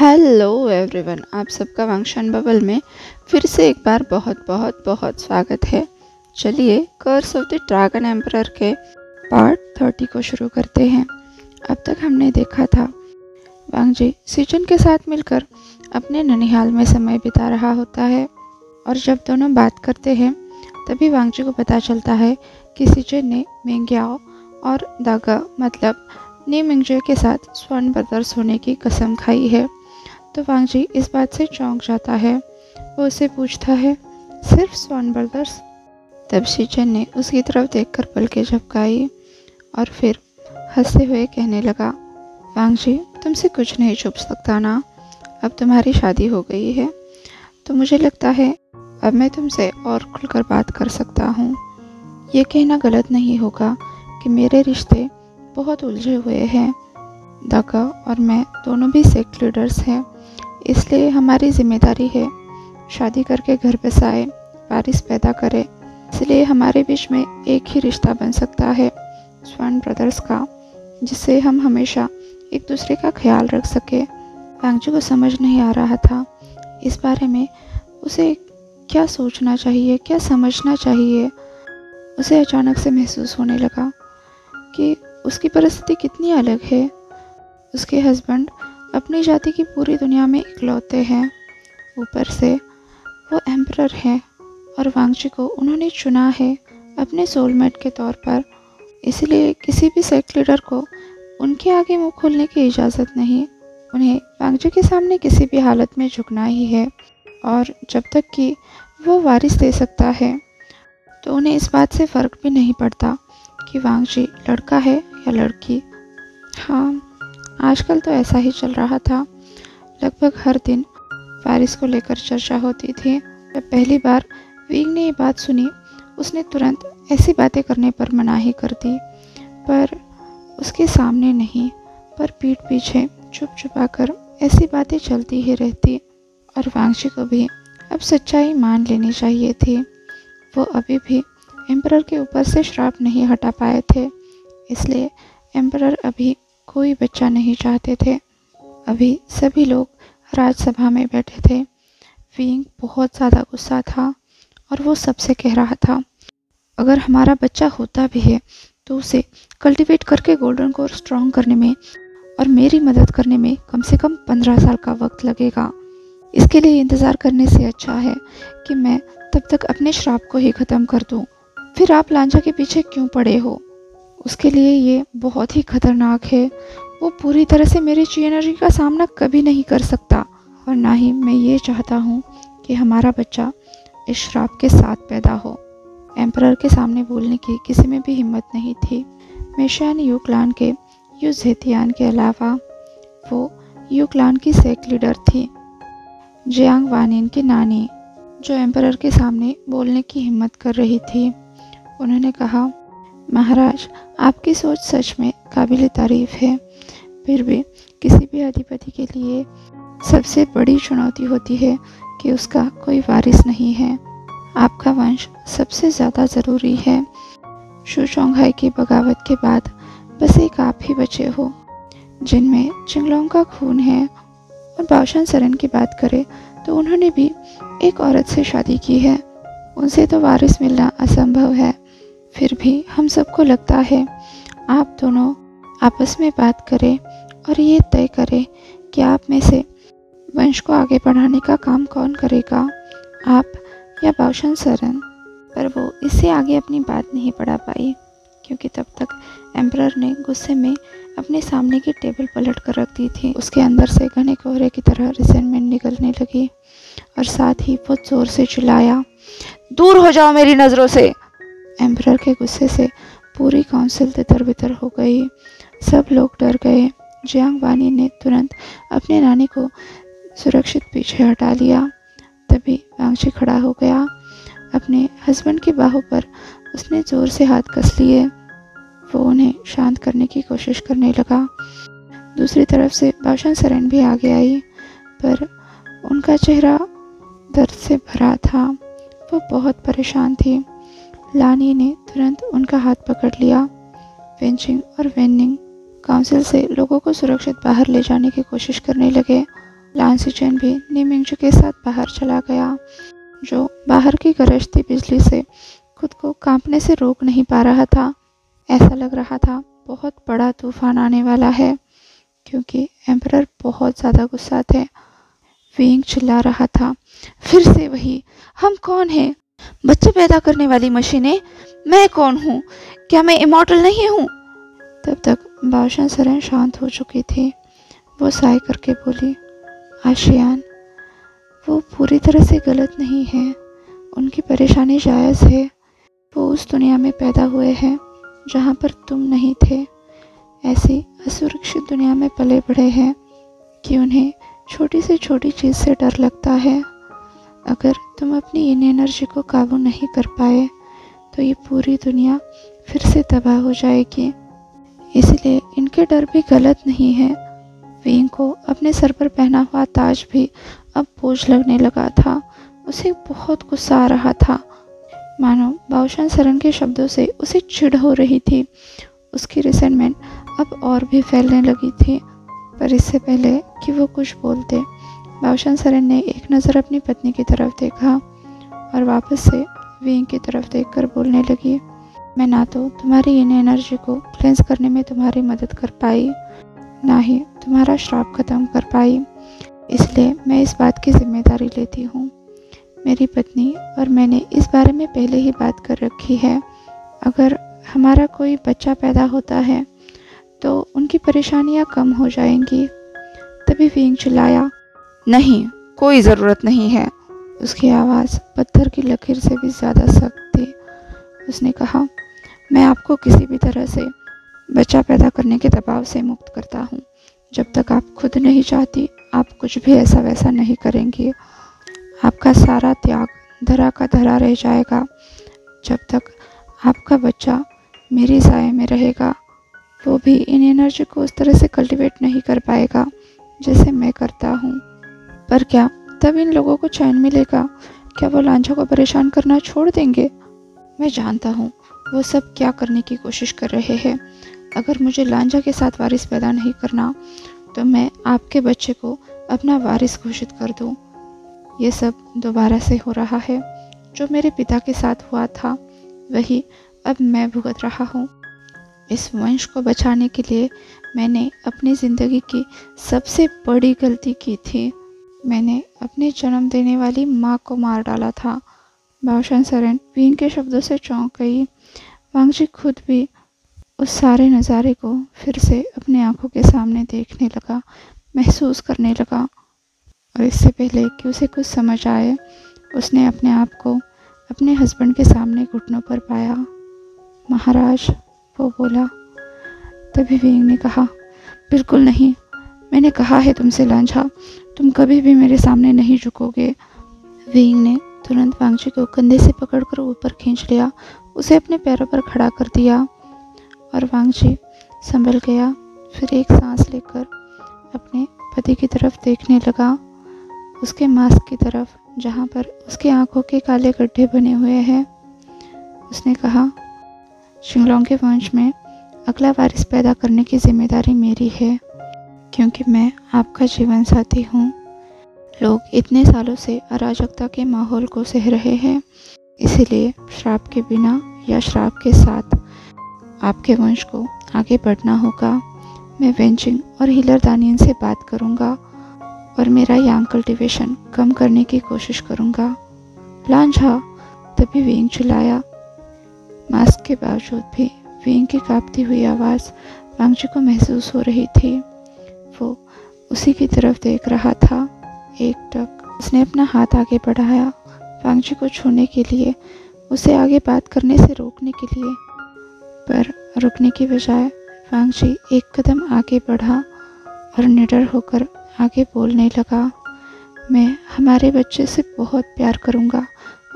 Hello everyone, आप सबका वांगशन bubble में फिर से एक बार बहुत बहुत बहुत स्वागत है। चलिए curse of the dragon emperor के पार्ट 30 को शुरू करते हैं। अब तक हमने देखा था वांग जी सीजन के साथ मिलकर अपने ननिहाल में समय बिता रहा होता है और जब दोनों बात करते हैं तभी वांग जी को पता चलता है कि सीजन ने मेंग्याओ और दागा मतलब नी मिंगजे के साथ स्वर्ण ब्रदर्स होने की कसम खाई है। तो वांग जी इस बात से चौंक जाता है। वो उसे पूछता है, सिर्फ स्वर्ण ब्रदर्स? तब शीचन ने उसकी तरफ देखकर पलकें झपकाई और फिर हंसते हुए कहने लगा, वांग जी तुमसे कुछ नहीं छुप सकता ना। अब तुम्हारी शादी हो गई है तो मुझे लगता है अब मैं तुमसे और खुलकर बात कर सकता हूँ। ये कहना गलत नहीं होगा कि मेरे रिश्ते बहुत उलझे हुए हैं। दागा और मैं दोनों भी सेक्ट लीडर्स हैं, इसलिए हमारी जिम्मेदारी है शादी करके घर बसाए, वारिस पैदा करे। इसलिए हमारे बीच में एक ही रिश्ता बन सकता है स्वर्ण ब्रदर्स का, जिससे हम हमेशा एक दूसरे का ख्याल रख सके। वांग जी को समझ नहीं आ रहा था इस बारे में उसे क्या सोचना चाहिए, क्या समझना चाहिए। उसे अचानक से महसूस होने लगा कि उसकी परिस्थिति कितनी अलग है। उसके हस्बैंड अपनी जाति की पूरी दुनिया में इकलौते हैं, ऊपर से वो एम्परर हैं और वांग जी को उन्होंने चुना है अपने सोलमेट के तौर पर। इसलिए किसी भी सेक्ट लीडर को उनके आगे मुंह खोलने की इजाज़त नहीं। उन्हें वांग जी के सामने किसी भी हालत में झुकना ही है और जब तक कि वो वारिस दे सकता है तो उन्हें इस बात से फ़र्क भी नहीं पड़ता कि वांग जी लड़का है या लड़की। हाँ, आजकल तो ऐसा ही चल रहा था। लगभग हर दिन वारिस को लेकर चर्चा होती थी। जब पहली बार विंग ने ये बात सुनी उसने तुरंत ऐसी बातें करने पर मनाही कर दी, पर उसके सामने नहीं पर पीठ पीछे चुप छुपा कर ऐसी बातें चलती ही रहती। और वांग जी को भी अब सच्चाई मान लेनी चाहिए थी। वो अभी भी एम्परर के ऊपर से श्राप नहीं हटा पाए थे, इसलिए एम्परर अभी कोई बच्चा नहीं चाहते थे। अभी सभी लोग राजसभा में बैठे थे। विंग बहुत ज़्यादा गुस्सा था और वो सबसे कह रहा था, अगर हमारा बच्चा होता भी है तो उसे कल्टीवेट करके गोल्डन कोर स्ट्रॉन्ग करने में और मेरी मदद करने में कम से कम 15 साल का वक्त लगेगा। इसके लिए इंतज़ार करने से अच्छा है कि मैं तब तक अपने श्राप को ही ख़त्म कर दूँ। फिर आप लांचा के पीछे क्यों पड़े हो? उसके लिए ये बहुत ही खतरनाक है। वो पूरी तरह से मेरी ची एनर्जी का सामना कभी नहीं कर सकता और ना ही मैं ये चाहता हूँ कि हमारा बच्चा इस श्राप के साथ पैदा हो। एम्परर के सामने बोलने की किसी में भी हिम्मत नहीं थी। मेशियान यू क्लान के यू जेतियान के अलावा वो यू क्लान की सेक्ट लीडर थी, जियांग वानिन की नानी, जो एम्परर के सामने बोलने की हिम्मत कर रही थी। उन्होंने कहा, महाराज आपकी सोच सच में काबिल तारीफ है, फिर भी किसी भी अधिपति के लिए सबसे बड़ी चुनौती होती है कि उसका कोई वारिस नहीं है। आपका वंश सबसे ज़्यादा ज़रूरी है। शू चोंगहाई की बगावत के बाद बस एक आप ही बचे हो जिनमें चिंगलोंग का खून है। और बाओशन सरन की बात करें तो उन्होंने भी एक औरत से शादी की है, उनसे तो वारिस मिलना असंभव है। फिर भी हम सबको लगता है आप दोनों आपस में बात करें और ये तय करें कि आप में से वंश को आगे बढ़ाने का काम कौन करेगा, आप या बाओशन सरन। पर वो इससे आगे अपनी बात नहीं बढ़ा पाई क्योंकि तब तक एम्परर ने गुस्से में अपने सामने की टेबल पलट कर रख दी थी। उसके अंदर से घने कोहरे की तरह रिजेंटमेंट निकलने लगी और साथ ही वो जोर से चिल्लाया, दूर हो जाओ मेरी नज़रों से। एम्परर के गुस्से से पूरी काउंसिल तितर-बितर हो गई। सब लोग डर गए। जियांग वानी ने तुरंत अपने नानी को सुरक्षित पीछे हटा लिया। तभी वांग जी खड़ा हो गया। अपने हस्बैंड की बाहों पर उसने जोर से हाथ कस लिए। वो उन्हें शांत करने की कोशिश करने लगा। दूसरी तरफ से बाओशन सरन भी आगे आई, पर उनका चेहरा दर्द से भरा था। वो बहुत परेशान थी। लानी ने तुरंत उनका हाथ पकड़ लिया। वेंचिंग और वेनिंग काउंसिल से लोगों को सुरक्षित बाहर ले जाने की कोशिश करने लगे लान सिचेन भी निमिंगजू के साथ बाहर चला गया, जो बाहर की गरजती बिजली से खुद को कांपने से रोक नहीं पा रहा था। ऐसा लग रहा था बहुत बड़ा तूफान आने वाला है, क्योंकि एम्परर बहुत ज़्यादा गुस्सा थे। विंग चिल्ला रहा था, फिर से वही, हम कौन हैं? बच्चे पैदा करने वाली मशीनें? मैं कौन हूँ? क्या मैं इमॉर्टल नहीं हूँ? तब तक बाओशन सरेन शांत हो चुकी थी। वो साय करके बोली, आशियान, वो पूरी तरह से गलत नहीं है। उनकी परेशानी जायज़ है। वो उस दुनिया में पैदा हुए हैं जहाँ पर तुम नहीं थे। ऐसी असुरक्षित दुनिया में पले बढ़े हैं कि उन्हें छोटी से छोटी चीज़ से डर लगता है। अगर तुम अपनी इन एनर्जी को काबू नहीं कर पाए तो ये पूरी दुनिया फिर से तबाह हो जाएगी। इसलिए इनके डर भी गलत नहीं है। विंग को अपने सर पर पहना हुआ ताज भी अब बोझ लगने लगा था। उसे बहुत गुस्सा आ रहा था, मानो बाओशन सरेन के शब्दों से उसे चिढ़ हो रही थी। उसकी रिसेंटमेंट अब और भी फैलने लगी थी। पर इससे पहले कि वो कुछ बोलते, बाओशन सरेन ने एक नज़र अपनी पत्नी की तरफ देखा और वापस से विंग की तरफ देखकर बोलने लगी, मैं ना तो तुम्हारी इन एनर्जी को क्लेंस करने में तुम्हारी मदद कर पाई, ना ही तुम्हारा श्राप खत्म कर पाई। इसलिए मैं इस बात की जिम्मेदारी लेती हूँ। मेरी पत्नी और मैंने इस बारे में पहले ही बात कर रखी है। अगर हमारा कोई बच्चा पैदा होता है तो उनकी परेशानियाँ कम हो जाएंगी। तभी विंग चिल्लाया, नहीं, कोई ज़रूरत नहीं है। उसकी आवाज़ पत्थर की लकीर से भी ज़्यादा सख्त थी। उसने कहा, मैं आपको किसी भी तरह से बच्चा पैदा करने के दबाव से मुक्त करता हूँ। जब तक आप खुद नहीं चाहती, आप कुछ भी ऐसा वैसा नहीं करेंगी। आपका सारा त्याग धरा का धरा रह जाएगा। जब तक आपका बच्चा मेरी साये में रहेगा, वो भी इन एनर्जी को उस तरह से कल्टीवेट नहीं कर पाएगा जैसे मैं करता हूँ। पर क्या तब इन लोगों को चैन मिलेगा? क्या वो लांछा को परेशान करना छोड़ देंगे? मैं जानता हूँ वो सब क्या करने की कोशिश कर रहे हैं। अगर मुझे लांछा के साथ वारिस पैदा नहीं करना तो मैं आपके बच्चे को अपना वारिस घोषित कर दूँ। ये सब दोबारा से हो रहा है। जो मेरे पिता के साथ हुआ था वही अब मैं भुगत रहा हूँ। इस वंश को बचाने के लिए मैंने अपनी ज़िंदगी की सबसे बड़ी गलती की थी। मैंने अपने जन्म देने वाली माँ को मार डाला था। बाओशन सरेन विंग के शब्दों से चौंक गई। वांगजी खुद भी उस सारे नज़ारे को फिर से अपनी आंखों के सामने देखने लगा, महसूस करने लगा। और इससे पहले कि उसे कुछ समझ आए, उसने अपने आप को अपने हस्बैंड के सामने घुटनों पर पाया। महाराज, वो बोला। तभी विंग ने कहा, बिल्कुल नहीं। मैंने कहा है तुमसे लांछा, तुम कभी भी मेरे सामने नहीं झुकोगे। विंग ने तुरंत वांगजी को कंधे से पकड़कर ऊपर खींच लिया, उसे अपने पैरों पर खड़ा कर दिया और वांगजी संभल गया। फिर एक सांस लेकर अपने पति की तरफ देखने लगा, उसके मास्क की तरफ जहाँ पर उसकी आंखों के काले गड्ढे बने हुए हैं। उसने कहा, शिंगलोंग के वंश में अगला वारिस पैदा करने की जिम्मेदारी मेरी है, क्योंकि मैं आपका जीवन साथी हूँ। लोग इतने सालों से अराजकता के माहौल को सह रहे हैं, इसीलिए श्राप के बिना या श्राप के साथ आपके वंश को आगे बढ़ना होगा। मैं वेंचिंग और हीलर दानियन से बात करूँगा और मेरा यांग कल्टीवेशन कम करने की कोशिश करूँगा। लांझा, तभी विंग चिल्लाया। मास्क के बावजूद भी विंग की कांपती हुई आवाज़ वांगजी को महसूस हो रही थी। वो उसी की तरफ देख रहा था। एकटक उसने अपना हाथ आगे बढ़ाया वांगजी को छूने के लिए, उसे आगे बात करने से रोकने के लिए। पर रुकने की बजाय वांगजी एक कदम आगे बढ़ा और निडर होकर आगे बोलने लगा, मैं हमारे बच्चे से बहुत प्यार करूँगा,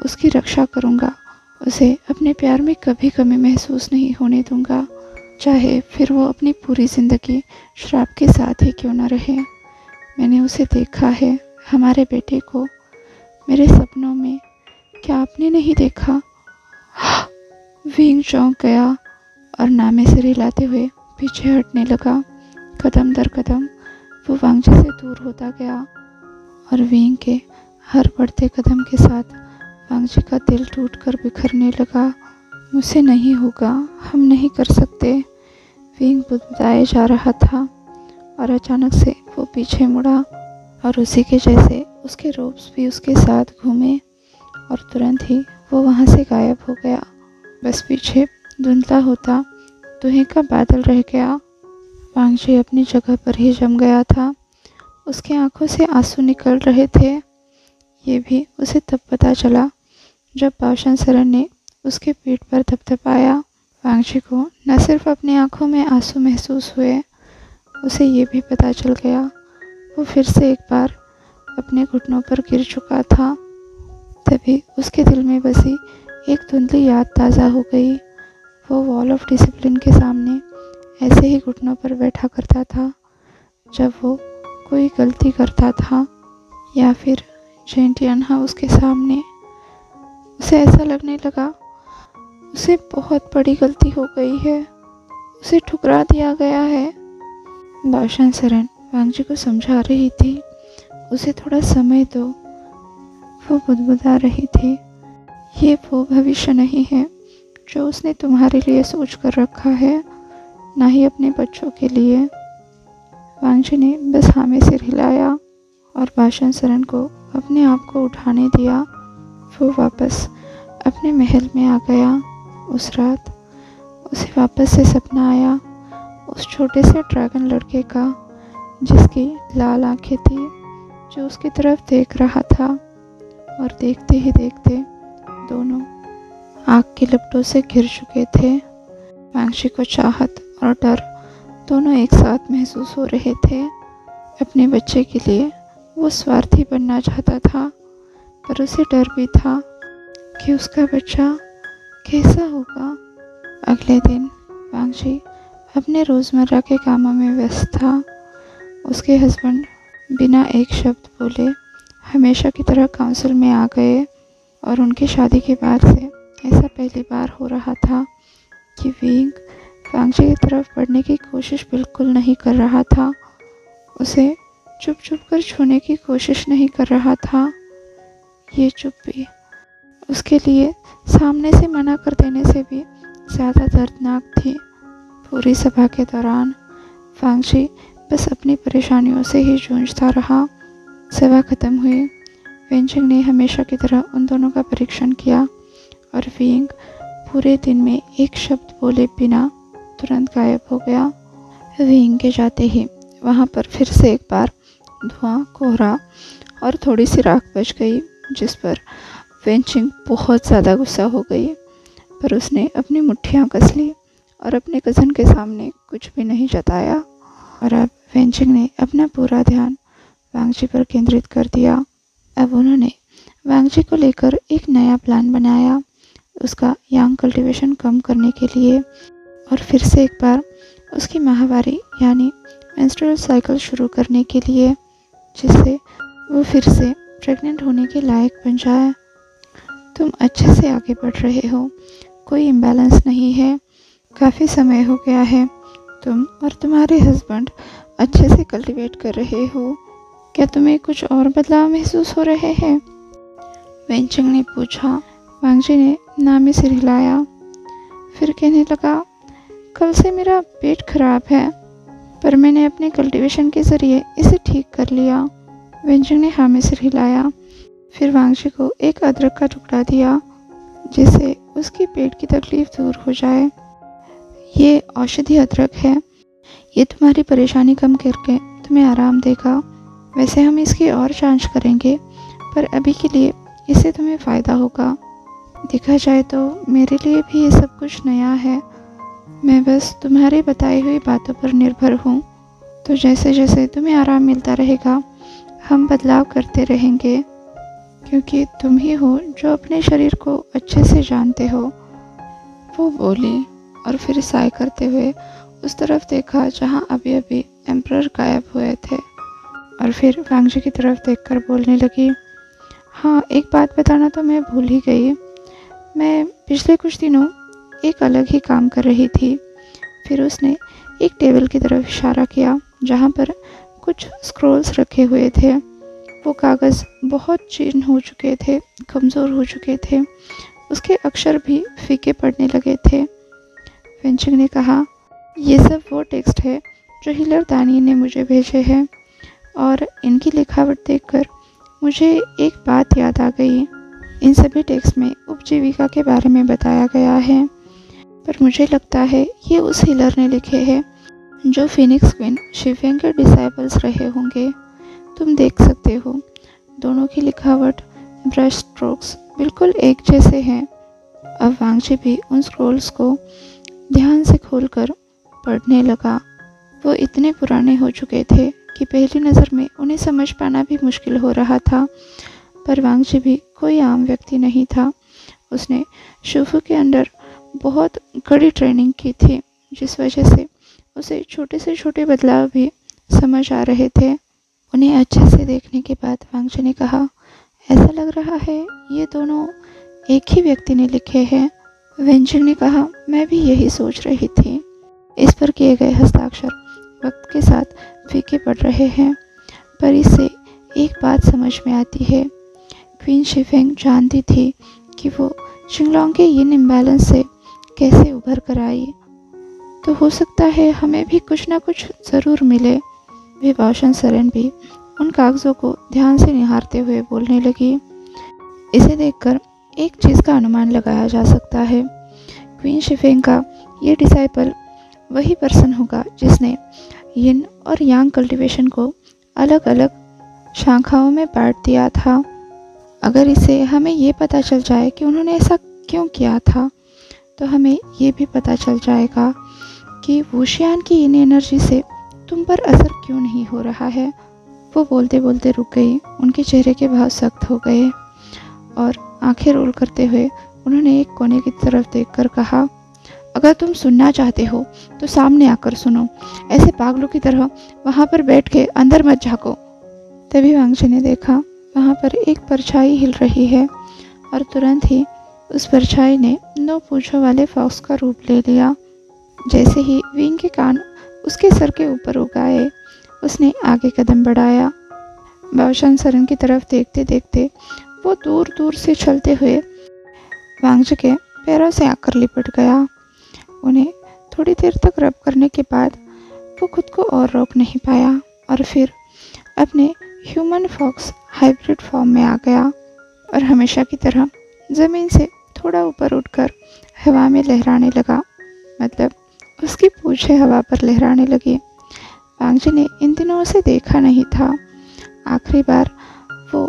उसकी रक्षा करूँगा, उसे अपने प्यार में कभी कमी महसूस नहीं होने दूँगा, चाहे फिर वो अपनी पूरी ज़िंदगी श्राप के साथ ही क्यों न रहे। मैंने उसे देखा है, हमारे बेटे को, मेरे सपनों में। क्या आपने नहीं देखा? विंग चौंक गया और नामे सिर हिलाते हुए पीछे हटने लगा। कदम दर कदम वो वांगजी से दूर होता गया। और विंग के हर बढ़ते कदम के साथ वांगजी का दिल टूटकर बिखरने लगा। मुझसे नहीं होगा, हम नहीं कर सकते। विंग बुदबुदाए जा रहा था और अचानक से वो पीछे मुड़ा और उसी के जैसे उसके रोब्स भी उसके साथ घूमे और तुरंत ही वो वहाँ से गायब हो गया। बस पीछे धुंधला होता धुएं का बादल रह गया। वांगजी अपनी जगह पर ही जम गया था। उसकी आंखों से आंसू निकल रहे थे। ये भी उसे तब पता चला जब बाओशन सरन ने उसके पीठ पर थपथपाया। वांगजी को न सिर्फ अपनी आंखों में आंसू महसूस हुए, उसे ये भी पता चल गया वो फिर से एक बार अपने घुटनों पर गिर चुका था। तभी उसके दिल में बसी एक धुंधली याद ताज़ा हो गई। वो वॉल ऑफ डिसिप्लिन के सामने ऐसे ही घुटनों पर बैठा करता था जब वो कोई गलती करता था या फिर जेंटियन हाउस के सामने। उसे ऐसा लगने लगा उसे बहुत बड़ी गलती हो गई है, उसे ठुकरा दिया गया है। बाओशन सरन वांगजी को समझा रही थी, उसे थोड़ा समय दो। वो बुदबुदा रही थी, ये वो भविष्य नहीं है जो उसने तुम्हारे लिए सोच कर रखा है, ना ही अपने बच्चों के लिए। वांगजी ने बस हाँ में सिर हिलाया और बाओशन सरन को अपने आप को उठाने दिया। वो वापस अपने महल में आ गया। उस रात उसे वापस से सपना आया उस छोटे से ड्रैगन लड़के का जिसकी लाल आंखें थी, जो उसकी तरफ देख रहा था और देखते ही देखते दोनों आग की लपटों से घिर चुके थे। वांगजी को चाहत और डर दोनों एक साथ महसूस हो रहे थे। अपने बच्चे के लिए वो स्वार्थी बनना चाहता था, पर उसे डर भी था कि उसका बच्चा कैसा होगा। अगले दिन वांगजी अपने रोज़मर्रा के कामों में व्यस्त था। उसके हस्बैंड बिना एक शब्द बोले हमेशा की तरह काउंसिल में आ गए और उनकी शादी के बाद से ऐसा पहली बार हो रहा था कि विंग वांगजी की तरफ बढ़ने की कोशिश बिल्कुल नहीं कर रहा था। उसे चुप चुप कर छूने की कोशिश नहीं कर रहा था। ये चुप्पी उसके लिए सामने से मना कर देने से भी ज़्यादा दर्दनाक थी। पूरी सभा के दौरान वांगजी बस अपनी परेशानियों से ही जूझता रहा। सभा खत्म हुई। वेंचिंग ने हमेशा की तरह उन दोनों का परीक्षण किया और विंग पूरे दिन में एक शब्द बोले बिना तुरंत गायब हो गया। विंग के जाते ही वहाँ पर फिर से एक बार धुआं, कोहरा और थोड़ी सी राख बच गई, जिस पर वेंचिंग बहुत ज़्यादा गुस्सा हो गई। पर उसने अपनी मुट्ठियाँ कस ली और अपने कज़न के सामने कुछ भी नहीं जताया। और अब वेंचिंग ने अपना पूरा ध्यान वांगजी पर केंद्रित कर दिया। अब उन्होंने वांगजी को लेकर एक नया प्लान बनाया, उसका यांग कल्टीवेशन कम करने के लिए और फिर से एक बार उसकी माहवारी यानी मेंस्ट्रुअल साइकिल शुरू करने के लिए, जिससे वो फिर से प्रेग्नेंट होने के लायक बन जाए। तुम अच्छे से आगे बढ़ रहे हो, कोई इम्बैलेंस नहीं है। काफ़ी समय हो गया है तुम और तुम्हारे हस्बैंड अच्छे से कल्टीवेट कर रहे हो। क्या तुम्हें कुछ और बदलाव महसूस हो रहे हैं? वेंचिंग ने पूछा। वांगजी ने ना में सिर हिलाया। फिर कहने लगा, कल से मेरा पेट खराब है, पर मैंने अपने कल्टीवेशन के ज़रिए इसे ठीक कर लिया। वेंचिंग ने हाँ में सिर हिलाया। फिर वांगजी को एक अदरक का टुकड़ा दिया जिससे उसकी पेट की तकलीफ दूर हो जाए। ये औषधि अदरक है, ये तुम्हारी परेशानी कम करके तुम्हें आराम देगा। वैसे हम इसकी और जांच करेंगे, पर अभी के लिए इससे तुम्हें फ़ायदा होगा। देखा जाए तो मेरे लिए भी ये सब कुछ नया है। मैं बस तुम्हारी बताई हुई बातों पर निर्भर हूँ, तो जैसे जैसे तुम्हें आराम मिलता रहेगा हम बदलाव करते रहेंगे, क्योंकि तुम ही हो जो अपने शरीर को अच्छे से जानते हो। वो बोली और फिर साय करते हुए उस तरफ देखा जहाँ अभी अभी एम्परर गायब हुए थे, और फिर वांगजी की तरफ देखकर बोलने लगी, हाँ एक बात बताना तो मैं भूल ही गई। मैं पिछले कुछ दिनों एक अलग ही काम कर रही थी। फिर उसने एक टेबल की तरफ इशारा किया जहाँ पर कुछ स्क्रोल्स रखे हुए थे। वो कागज़ बहुत जीर्ण हो चुके थे, कमज़ोर हो चुके थे। उसके अक्षर भी फीके पड़ने लगे थे। वेंचिंग ने कहा, ये सब वो टेक्स्ट है जो हिलर दानी ने मुझे भेजे हैं, और इनकी लिखावट देखकर मुझे एक बात याद आ गई। इन सभी टेक्स्ट में उपजीविका के बारे में बताया गया है, पर मुझे लगता है ये उस हिलर ने लिखे हैं जो फिनिक्स क्वीन शिफेंग के डिसाइपल्स रहे होंगे। तुम देख सकते हो, दोनों की लिखावट, ब्रश स्ट्रोक्स बिल्कुल एक जैसे हैं। अब वांगजी भी उन स्क्रोल्स को ध्यान से खोलकर पढ़ने लगा। वो इतने पुराने हो चुके थे कि पहली नज़र में उन्हें समझ पाना भी मुश्किल हो रहा था, पर वांगजी भी कोई आम व्यक्ति नहीं था। उसने शुफू के अंदर बहुत कड़ी ट्रेनिंग की थी, जिस वजह से उसे छोटे से छोटे बदलाव भी समझ आ रहे थे। उन्हें अच्छे से देखने के बाद वांगजी ने कहा, ऐसा लग रहा है ये दोनों एक ही व्यक्ति ने लिखे हैं। वेंचिंग ने कहा, मैं भी यही सोच रही थी। इस पर किए गए हस्ताक्षर वक्त के साथ फीके पड़ रहे हैं, पर इससे एक बात समझ में आती है। क्वीन शिफेंग जानती थी कि वो चिंगलोंग के यिन इम्बैलेंस से कैसे उभर कर आई, तो हो सकता है हमें भी कुछ ना कुछ ज़रूर मिले। वे बाओशन सरन भी उन कागज़ों को ध्यान से निहारते हुए बोलने लगी, इसे देखकर एक चीज़ का अनुमान लगाया जा सकता है। क्वीन शिफेंग का ये डिसाइपल वही पर्सन होगा जिसने यिन और यांग कल्टीवेशन को अलग अलग शाखाओं में बांट दिया था। अगर इससे हमें ये पता चल जाए कि उन्होंने ऐसा क्यों किया था, तो हमें ये भी पता चल जाएगा कि वुशियान की इन एनर्जी से तुम पर असर क्यों नहीं हो रहा है। वो बोलते बोलते रुक गई। उनके चेहरे के भाव सख्त हो गए और आंखें रोल करते हुए उन्होंने एक कोने की तरफ देखकर कहा, अगर तुम सुनना चाहते हो तो सामने आकर सुनो, ऐसे पागलों की तरह वहाँ पर बैठ के अंदर मत झाँको। तभी वांगजी ने देखा, वहाँ पर एक परछाई हिल रही है, और तुरंत ही उस परछाई ने 9 पूंछों वाले फॉक्स का रूप ले लिया। जैसे ही विंग के कान उसके सर के ऊपर उगाए, उसने आगे कदम बढ़ाया। बाओशन सरन की तरफ देखते देखते वो दूर दूर से चलते हुए वांगजी के पैरों से आकर लिपट गया। उन्हें थोड़ी देर तक रब करने के बाद वो खुद को और रोक नहीं पाया, और फिर अपने ह्यूमन फॉक्स हाइब्रिड फॉर्म में आ गया और हमेशा की तरह ज़मीन से थोड़ा ऊपर उठकर हवा में लहराने लगा। मतलब उसकी पूंछें हवा पर लहराने लगी। वांगजी ने इन दिनों उसे देखा नहीं था। आखिरी बार वो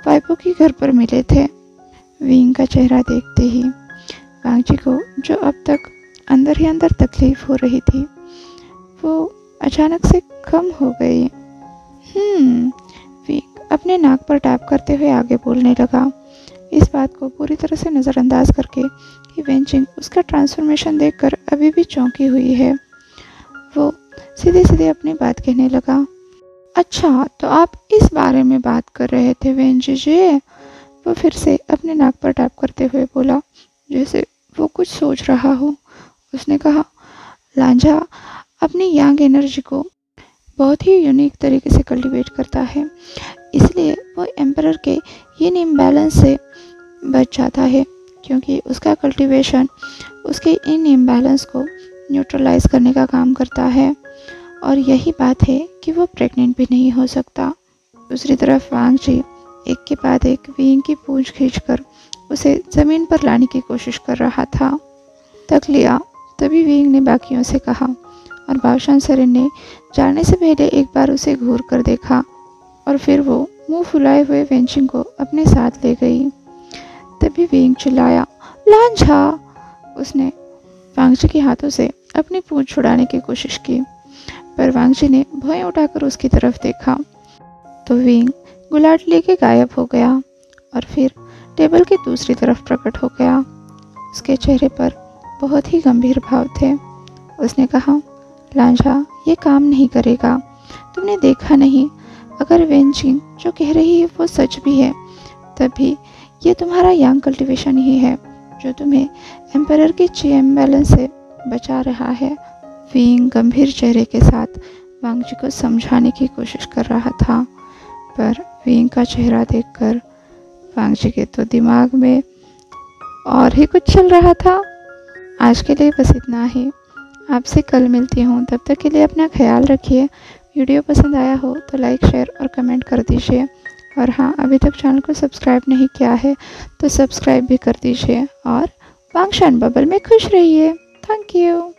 वाइपो के घर पर मिले थे। विंग का चेहरा देखते ही वांगजी को, जो अब तक अंदर ही अंदर तकलीफ हो रही थी, वो अचानक से कम हो गई। विंग अपने नाक पर टैप करते हुए आगे बोलने लगा, इस बात को पूरी तरह से नज़रअंदाज करके कि वेंचिंग उसका ट्रांसफॉर्मेशन देखकर अभी भी चौंकी हुई है। वो सीधे सीधे अपनी बात कहने लगा, अच्छा तो आप इस बारे में बात कर रहे थे वेंजी जी। वो फिर से अपने नाक पर टैप करते हुए बोला, जैसे वो कुछ सोच रहा हो। उसने कहा, लांझा अपनी यांग एनर्जी को बहुत ही यूनिक तरीके से कल्टीवेट करता है, इसलिए वो एम्परर के यिन इम्बैलेंस से बच जाता है, क्योंकि उसका कल्टीवेशन उसके इन इम्बैलेंस को न्यूट्रलाइज करने का काम करता है। और यही बात है कि वो प्रेग्नेंट भी नहीं हो सकता। दूसरी तरफ वांगजी एक के बाद एक विंग की पूंछ खींचकर उसे ज़मीन पर लाने की कोशिश कर रहा था। तक लिया। तभी विंग ने बाकियों से कहा, और बाओशन सरन ने जाने से पहले एक बार उसे घूर कर देखा, और फिर वो मुंह फुलाए हुए वेंचिंग को अपने साथ ले गई। तभी विंग चिल्लाया, लांझा। उसने वांगजी के हाथों से अपनी पूंछ छुड़ाने की कोशिश की, पर वांगजी ने भौं उठाकर उसकी तरफ देखा तो विंग गुलाट लेके गायब हो गया और फिर टेबल की दूसरी तरफ प्रकट हो गया। उसके चेहरे पर बहुत ही गंभीर भाव थे। उसने कहा, लांझा ये काम नहीं करेगा। तुमने देखा नहीं, अगर वेंचिंग जो कह रही है वो सच भी है, तभी ये तुम्हारा यांग कल्टीवेशन ही है जो तुम्हें एम्परर के ची इम्बैलेंस से बचा रहा है। विंग गंभीर चेहरे के साथ वांगजी को समझाने की कोशिश कर रहा था, पर विंग का चेहरा देखकर वांगजी के तो दिमाग में और ही कुछ चल रहा था। आज के लिए बस इतना ही। आपसे कल मिलती हूँ, तब तक के लिए अपना ख्याल रखिए। वीडियो पसंद आया हो तो लाइक, शेयर और कमेंट कर दीजिए। और हाँ, अभी तक चैनल को सब्सक्राइब नहीं किया है तो सब्सक्राइब भी कर दीजिए। और वांगशान बबल में खुश रहिए। Thank you.